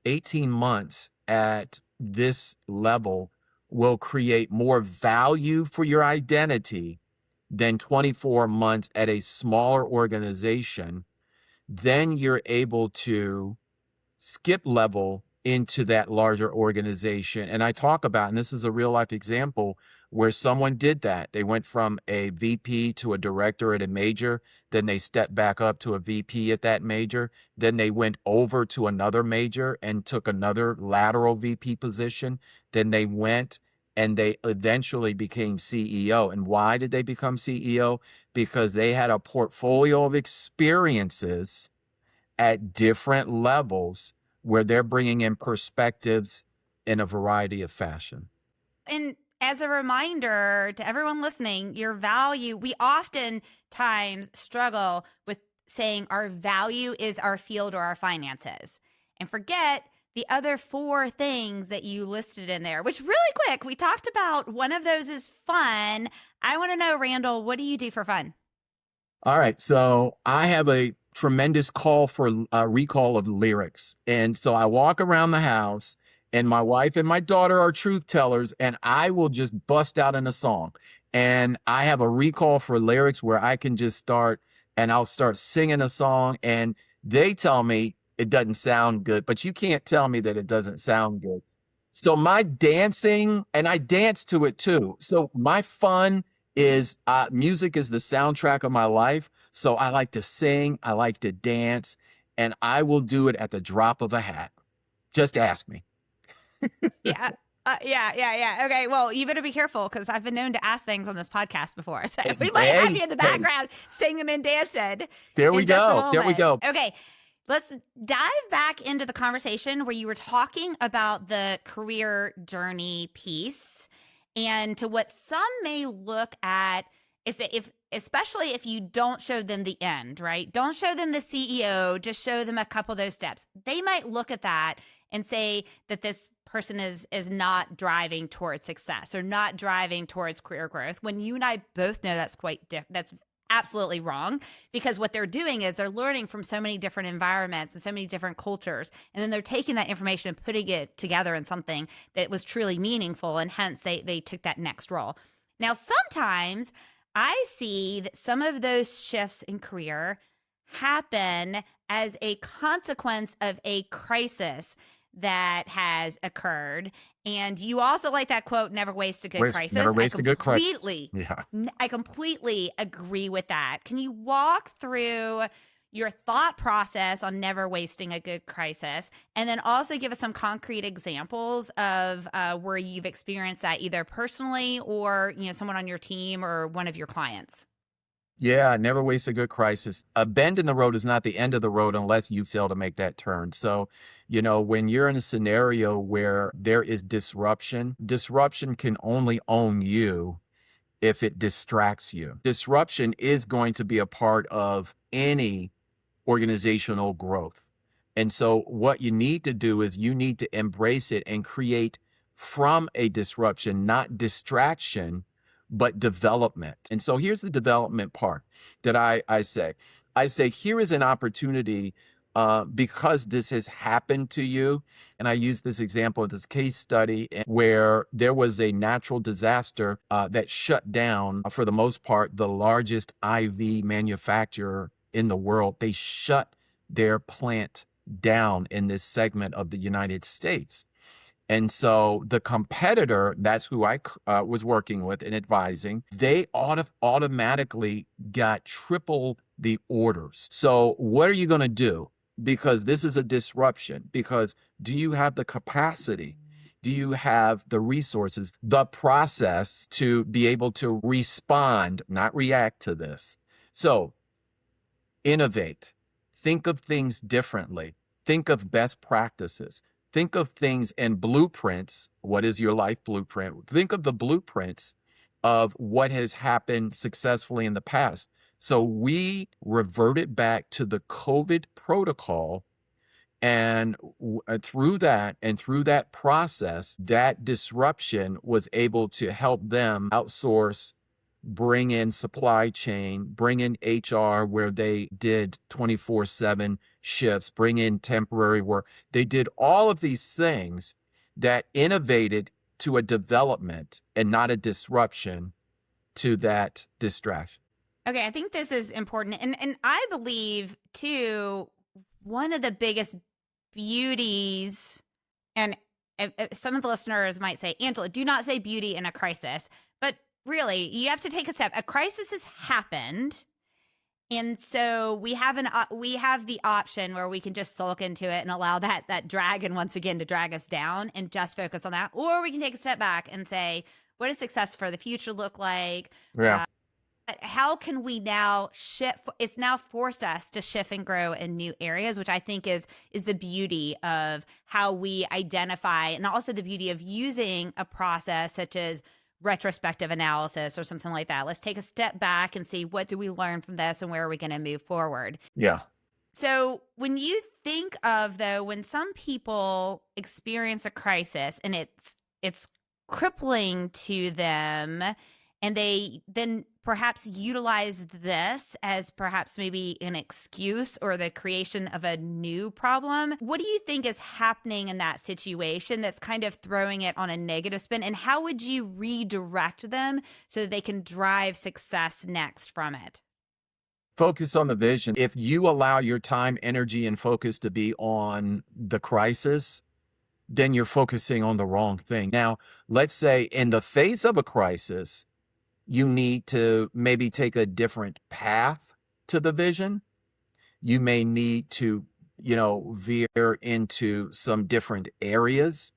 18 months at this level will create more value for your identity than 24 months at a smaller organization, then you're able to skip level into that larger organization. And I talk about, and this is a real life example where someone did that. They went from a VP to a director at a major, then they stepped back up to a VP at that major, then they went over to another major and took another lateral VP position, then they went and they eventually became CEO. And why did they become CEO? Because they had a portfolio of experiences at different levels where they're bringing in perspectives in a variety of fashion. And as a reminder to everyone listening, your value, we oftentimes struggle with saying our value is our field or our finances and forget the other 4 things that you listed in there, which really quick, we talked about one of those is fun. I want to know, Randall, what do you do for fun? All right. So I have a tremendous call for recall of lyrics. And so I walk around the house and my wife and my daughter are truth tellers, and I will just bust out in a song. And I have a recall for lyrics where I can just start and I'll start singing a song and they tell me it doesn't sound good, but you can't tell me that it doesn't sound good. So my dancing, and I dance to it too. So my fun is music is the soundtrack of my life. So I like to sing, I like to dance, and I will do it at the drop of a hat. Just ask me. Yeah. Yeah. Okay. Well, you better be careful because I've been known to ask things on this podcast before. So we might have you in the background singing and dancing. There we go. There we go. Okay. Let's dive back into the conversation where you were talking about the career journey piece and to what some may look at if especially if you don't show them the end, right? Don't show them the CEO, just show them a couple of those steps. They might look at that and say that this person is not driving towards success or not driving towards career growth, when you and I both know that's that's absolutely wrong, because what they're doing is they're learning from so many different environments and so many different cultures, and then they're taking that information and putting it together in something that was truly meaningful, and hence they took that next role. Now, sometimes I see that some of those shifts in career happen as a consequence of a crisis that has occurred. And you also like that quote, never waste a good crisis. Never waste a good crisis. Yeah. I completely agree with that. Can you walk through your thought process on never wasting a good crisis, and then also give us some concrete examples of where you've experienced that either personally or someone on your team or one of your clients? Yeah, never waste a good crisis. A bend in the road is not the end of the road unless you fail to make that turn. So, when you're in a scenario where there is disruption, disruption can only own you if it distracts you. Disruption is going to be a part of any organizational growth. And so what you need to do is you need to embrace it and create from a disruption, not distraction, but development. And so here's the development part that I say. I say, here is an opportunity because this has happened to you. And I use this example of this case study where there was a natural disaster that shut down, for the most part, the largest IV manufacturer in the world. They shut their plant down in this segment of the United States. And so the competitor, that's who I was working with and advising, they automatically got triple the orders. So what are you going to do? Because this is a disruption. Because do you have the capacity? Do you have the resources, the process to be able to respond, not react to this? So innovate. Think of things differently. Think of best practices. Think of things in blueprints. What is your life blueprint? Think of the blueprints of what has happened successfully in the past. So we reverted back to the COVID protocol. And through that process, that disruption was able to help them outsource, bring in supply chain, bring in HR where they did 24/7 shifts, bring in temporary work. They did all of these things that innovated to a development and not a disruption to that distraction. Okay, I think this is important. And I believe too, one of the biggest beauties, and some of the listeners might say, Angela, do not say beauty in a crisis. But really, you have to take a step. A crisis has happened. And so we have the option where we can just sulk into it and allow that dragon once again to drag us down and just focus on that. Or we can take a step back and say, what does success for the future look like? Yeah. How can we now shift? It's now forced us to shift and grow in new areas, which I think is the beauty of how we identify, and also the beauty of using a process such as retrospective analysis or something like that. Let's take a step back and see, what do we learn from this and where are we going to move forward? Yeah. So when you think of, though, when some people experience a crisis and it's crippling to them, and they then perhaps utilize this as perhaps maybe an excuse or the creation of a new problem. What do you think is happening in that situation that's kind of throwing it on a negative spin? And how would you redirect them so that they can drive success next from it? Focus on the vision. If you allow your time, energy, and focus to be on the crisis, then you're focusing on the wrong thing. Now, let's say in the face of a crisis, you need to maybe take a different path to the vision. You may need to, veer into some different areas,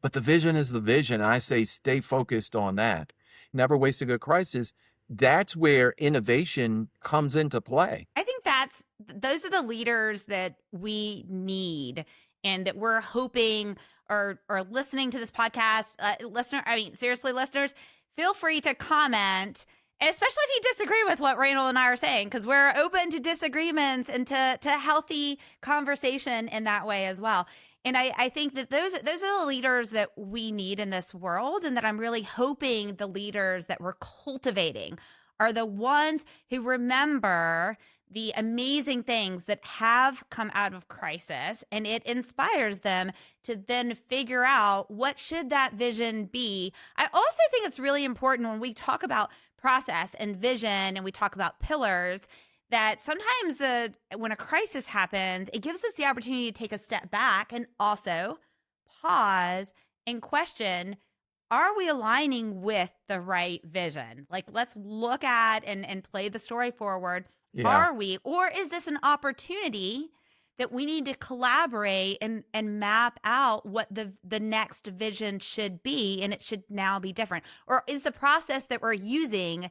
but the vision is the vision. I say stay focused on that. Never waste a good crisis. That's where innovation comes into play. I think those are the leaders that we need, and that we're hoping are listening to this podcast. Seriously, listeners, feel free to comment, and especially if you disagree with what Randall and I are saying, because we're open to disagreements and to healthy conversation in that way as well. And I think that those are the leaders that we need in this world, and that I'm really hoping the leaders that we're cultivating are the ones who remember the amazing things that have come out of crisis, and it inspires them to then figure out what should that vision be. I also think it's really important when we talk about process and vision and we talk about pillars, that sometimes when a crisis happens, it gives us the opportunity to take a step back and also pause and question, are we aligning with the right vision? Like, let's look at and play the story forward. Yeah. Are we? Or is this an opportunity that we need to collaborate and map out what the next vision should be, and it should now be different? Or is the process that we're using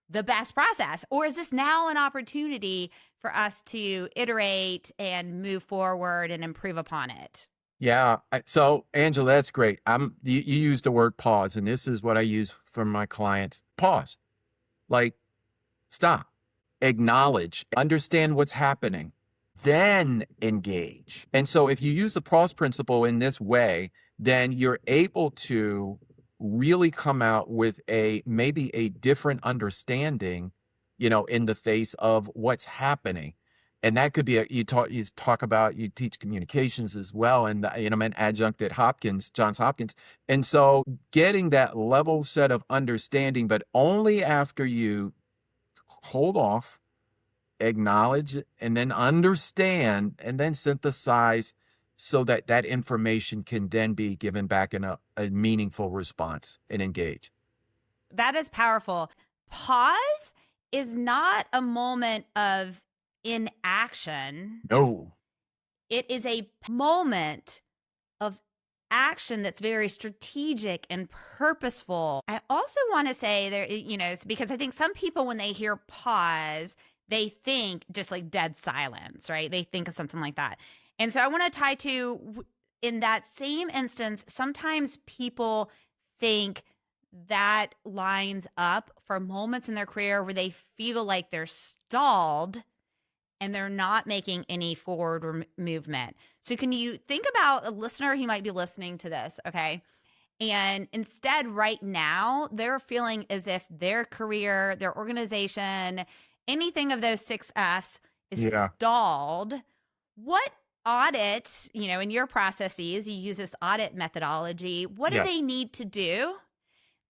the best process? Or is this now an opportunity for us to iterate and move forward and improve upon it? Yeah. So, Angela, that's great. You used the word pause, and this is what I use for my clients. Pause. Like, stop. Acknowledge, understand what's happening, then engage. And so if you use the pause principle in this way, then you're able to really come out with maybe a different understanding, in the face of what's happening. And that could be you teach communications as well. And, I'm an adjunct at Johns Hopkins. And so getting that level set of understanding, but only after you hold off, acknowledge, and then understand, and then synthesize so that that information can then be given back in a meaningful response and engage. That is powerful. Pause is not a moment of inaction. No. It is a moment of action that's very strategic and purposeful. I also want to say there, because I think some people, when they hear pause, they think just like dead silence, right? They think of something like that. And so I want to tie to, in that same instance, sometimes people think that lines up for moments in their career where they feel like they're stalled and they're not making any forward movement. So can you think about a listener who might be listening to this, okay? And instead, right now, they're feeling as if their career, their organization, anything of those 6 F's is Yeah. stalled. What audit, in your processes, you use this audit methodology. What do they Yes. need to do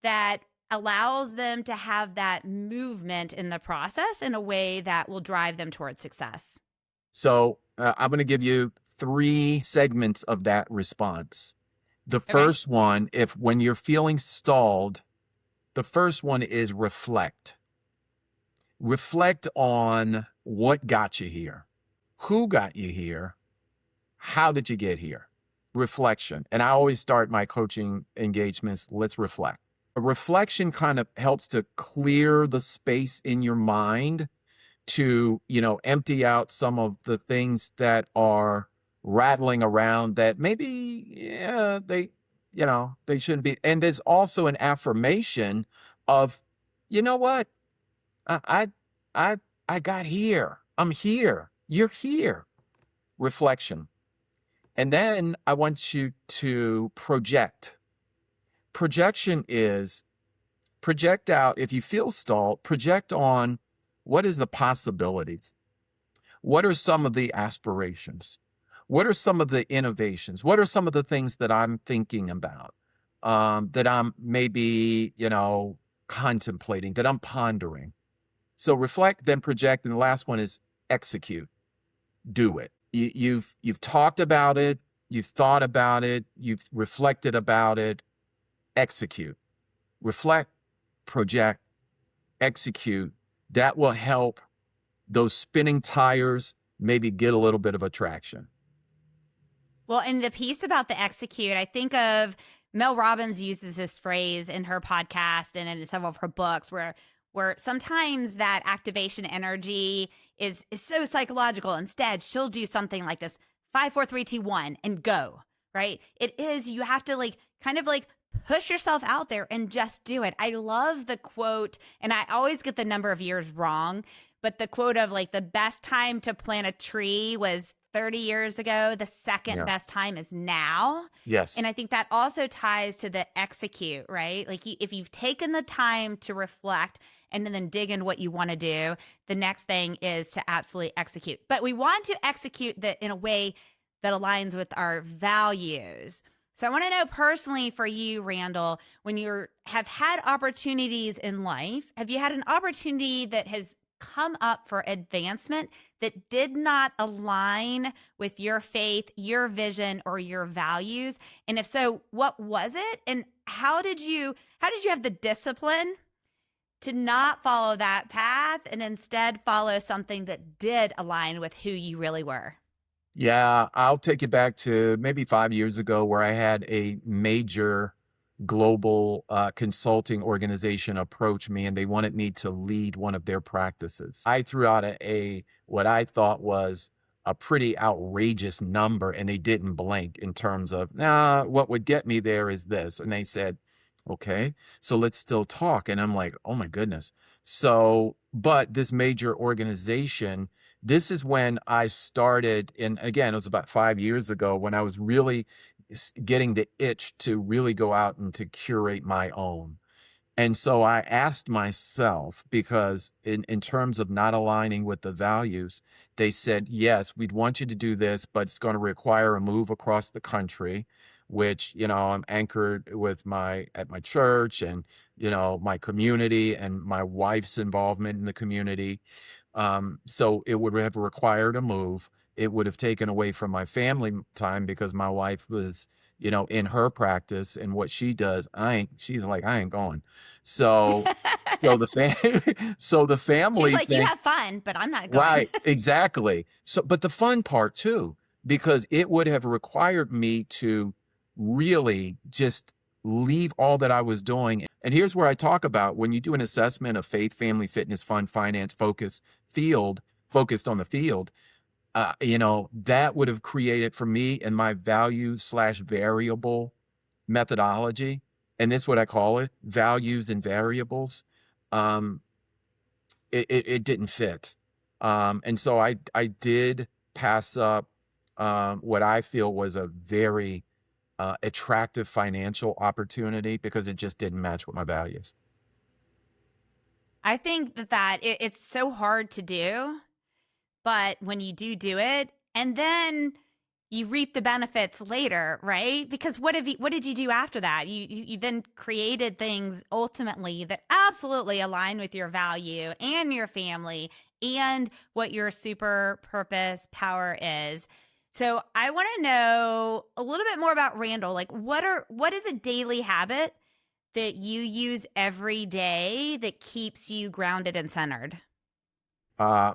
that allows them to have that movement in the process in a way that will drive them towards success? So I'm going to give you 3 segments of that response. The Okay. first one, if when you're feeling stalled, the first one is reflect. Reflect on what got you here, who got you here, how did you get here? Reflection. And I always start my coaching engagements, let's reflect. A reflection kind of helps to clear the space in your mind to, empty out some of the things that are rattling around that maybe, they shouldn't be. And there's also an affirmation of, you know what? I, I, I got here. I'm here. You're here. Reflection. And then I want you to project. Projection is project out. If you feel stalled, project on what is the possibilities? What are some of the aspirations? What are some of the innovations? What are some of the things that I'm thinking about, that I'm maybe, contemplating, that I'm pondering? So reflect, then project. And the last one is execute. Do it. You've talked about it. You've thought about it. You've reflected about it. Execute. Reflect, project, execute. That will help those spinning tires maybe get a little bit of attraction. Well, in the piece about the execute, I think of Mel Robbins uses this phrase in her podcast and in several of her books where sometimes that activation energy is so psychological. Instead, she'll do something like this 5, 4, 3, 2, 1 and go, right? It is, you have to kind of push yourself out there and just do it. I love the quote, and I always get the number of years wrong, but the quote of the best time to plant a tree was 30 years ago. The second best time is now. Yes. And I think that also ties to the execute, right? If you've taken the time to reflect and then dig in what you want to do, the next thing is to absolutely execute. But we want to execute that in a way that aligns with our values. So I want to know personally for you, Randall, when you have had opportunities in life, have you had an opportunity that has come up for advancement that did not align with your faith, your vision, or your values? And if so, what was it? And how did you have the discipline to not follow that path and instead follow something that did align with who you really were? Yeah, I'll take you back to maybe 5 years ago where I had a major global consulting organization approach me and they wanted me to lead one of their practices. I threw out what I thought was a pretty outrageous number and they didn't blink in terms of, what would get me there is this. And they said, okay, so let's still talk. And I'm like, oh my goodness. So, but this major organization, this is when I started, and again, it was about 5 years ago when I was really getting the itch to really go out and to curate my own. And so I asked myself, because in terms of not aligning with the values, they said, yes, we'd want you to do this, but it's going to require a move across the country, which, I'm anchored at my church and, my community and my wife's involvement in the community. So it would have required a move. It would have taken away from my family time because my wife was, in her practice and what she does. She's like, I ain't going. So, so the family She's like, you thing, have fun, but I'm not going. right, exactly. So, but the fun part too, because it would have required me to really just leave all that I was doing. And here's where I talk about when you do an assessment of faith, family, fitness, fun, finance, focused on the field, that would have created for me and my value/variable methodology and this is what I call it, values and variables, um, it didn't fit. And so I did pass up what I feel was a very attractive financial opportunity because it just didn't match with my values. I think it's so hard to do, but when you do it, and then you reap the benefits later, right? Because what did you do after that? You then created things ultimately that absolutely align with your value and your family and what your super purpose power is. So I want to know a little bit more about Randall. Like what is a daily habit that you use every day that keeps you grounded and centered?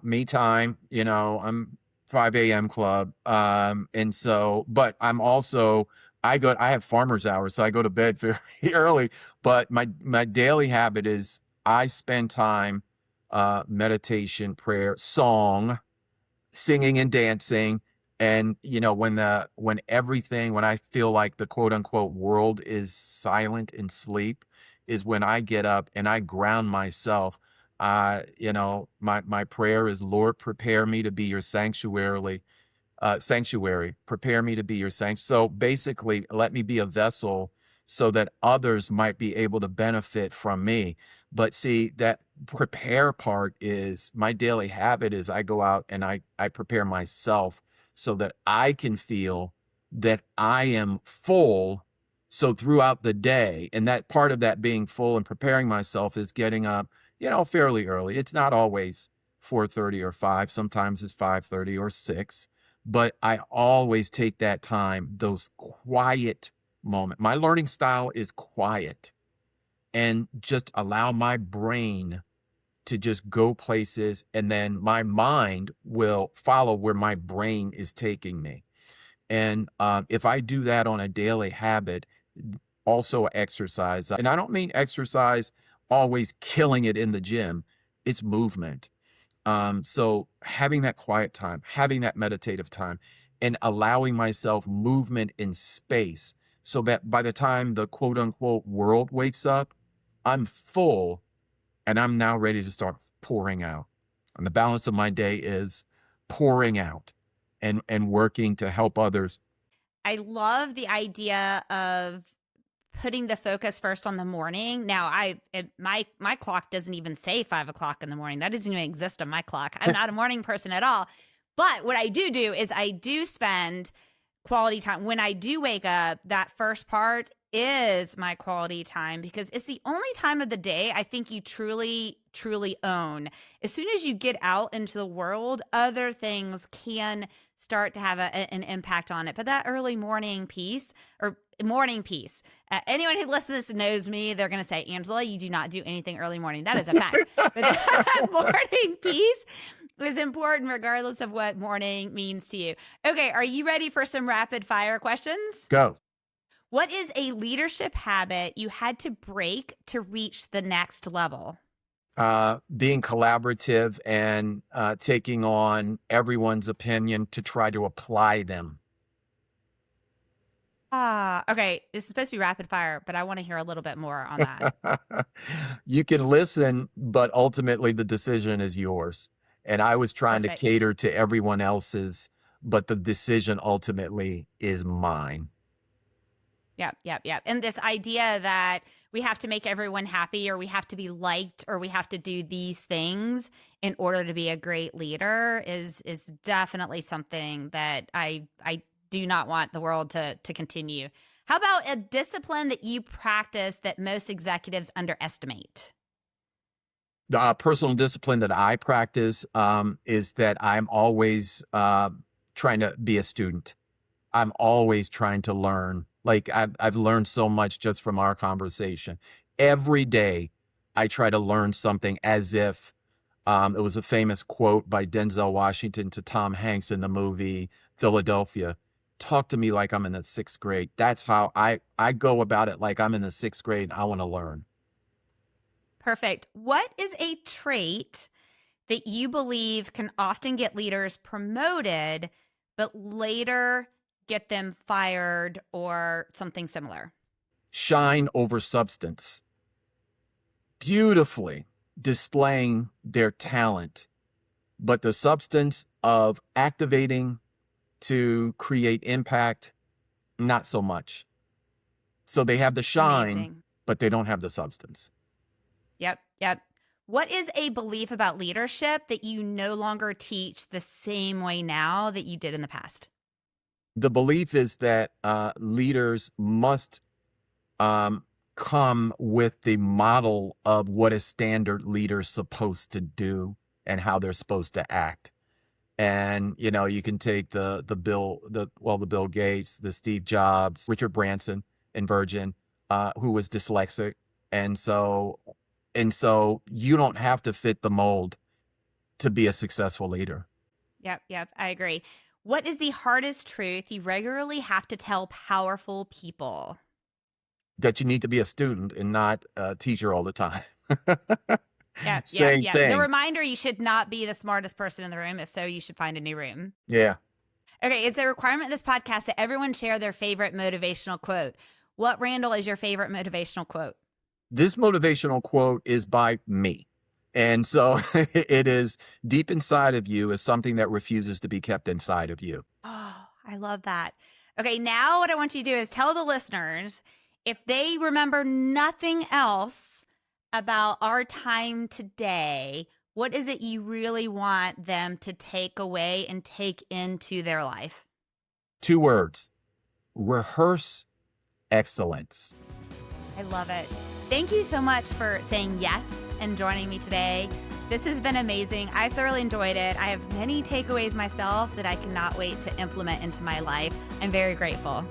Me time, I'm 5 a.m. club. And so, but I'm also, I have farmer's hours, so I go to bed very early. But my daily habit is I spend time, meditation, prayer, song, singing and dancing. And when I feel like the quote unquote world is silent and sleep, is when I get up and I ground myself. My prayer is, Lord, prepare me to be your sanctuary. Prepare me to be your sanctuary. So basically, let me be a vessel so that others might be able to benefit from me. But see, that prepare part is my daily habit is I go out and I prepare myself so that I can feel that I am full. So throughout the day, and that part of that being full and preparing myself is getting up, fairly early. It's not always 4:30 or 5. Sometimes it's 5:30 or 6. But I always take that time, those quiet moments. My learning style is quiet, and just allow my brain to just go places, and then my mind will follow where my brain is taking me. And if I do that on a daily habit, also exercise, and I don't mean exercise always killing it in the gym, it's movement. So having that quiet time, having that meditative time, and allowing myself movement in space so that by the time the quote unquote world wakes up, I'm full and I'm now ready to start pouring out. And the balance of my day is pouring out and working to help others. I love the idea of putting the focus first on the morning. Now, my clock doesn't even say 5 o'clock in the morning. That doesn't even exist on my clock. I'm not a morning person at all. But what I do is I do spend quality time when I do wake up. That first part is my quality time because it's the only time of the day I think you truly, truly own. As soon as you get out into the world, other things can start to have an impact on it. But that early morning piece or morning piece, anyone who listens knows me, they're going to say, Angela, you do not do anything early morning. That is a fact. But that morning piece is important regardless of what morning means to you. Okay, are you ready for some rapid fire questions? Go. What is a leadership habit you had to break to reach the next level? Being collaborative and taking on everyone's opinion to try to apply them. Okay. This is supposed to be rapid fire, but I want to hear a little bit more on that. You can listen, but ultimately the decision is yours. And I was trying to Perfect. cater to everyone else's, but the decision ultimately is mine. Yep. And this idea that we have to make everyone happy or we have to be liked or we have to do these things in order to be a great leader is definitely something that I do not want the world to continue. How about a discipline that you practice that most executives underestimate? The personal discipline that I practice is that I'm always trying to be a student. I'm always trying to learn. Like I've learned so much just from our conversation. Every day, I try to learn something as if it was a famous quote by Denzel Washington to Tom Hanks in the movie Philadelphia. Talk to me like I'm in the sixth grade. That's how I go about it. Like I'm in the sixth grade. And I want to learn. Perfect. What is a trait that you believe can often get leaders promoted, but later get them fired or something similar? shine over substance, beautifully displaying their talent, but the substance of activating to create impact, not so much. So they have the shine, Amazing. but they don't have the substance. Yep. Yep. What is a belief about leadership that you no longer teach the same way now that you did in the past? The belief is that leaders must come with the model of what a standard leader's supposed to do and how they're supposed to act. And, you know, you can take the Bill Gates, the Steve Jobs, Richard Branson and Virgin, who was dyslexic. And so you don't have to fit the mold to be a successful leader. Yep. Yep. I agree. What is the hardest truth you regularly have to tell powerful people? That you need to be a student and not a teacher all the time. Yep. Same Yep. thing. The reminder, you should not be the smartest person in the room. If so, you should find a new room. Yeah. Okay. It's a requirement of this podcast that everyone share their favorite motivational quote. What, Randall, is your favorite motivational quote? This motivational quote is by me. And so it is deep inside of you is something that refuses to be kept inside of you. Oh, I love that. Okay, now what I want you to do is tell the listeners, if they remember nothing else about our time today, what is it you really want them to take away and take into their life? 2 words: rehearse excellence. I love it. Thank you so much for saying yes and joining me today. This has been amazing. I thoroughly enjoyed it. I have many takeaways myself that I cannot wait to implement into my life. I'm very grateful.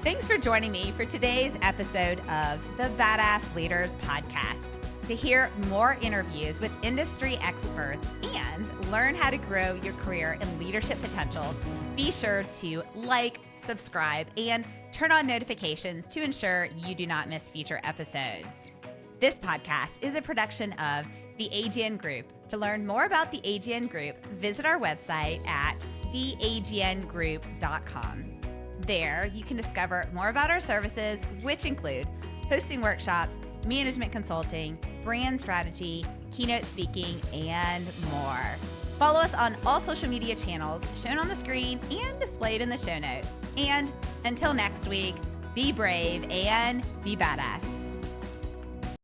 Thanks for joining me for today's episode of the Badass Leaders Podcast. To hear more interviews with industry experts and learn how to grow your career and leadership potential, be sure to like, subscribe, and turn on notifications to ensure you do not miss future episodes. This podcast is a production of the AGN Group. To learn more about the AGN Group, visit our website at theagnGroup.com. There, you can discover more about our services, which include hosting workshops, management consulting, brand strategy, keynote speaking, and more. Follow us on all social media channels shown on the screen and displayed in the show notes. And until next week, be brave and be badass.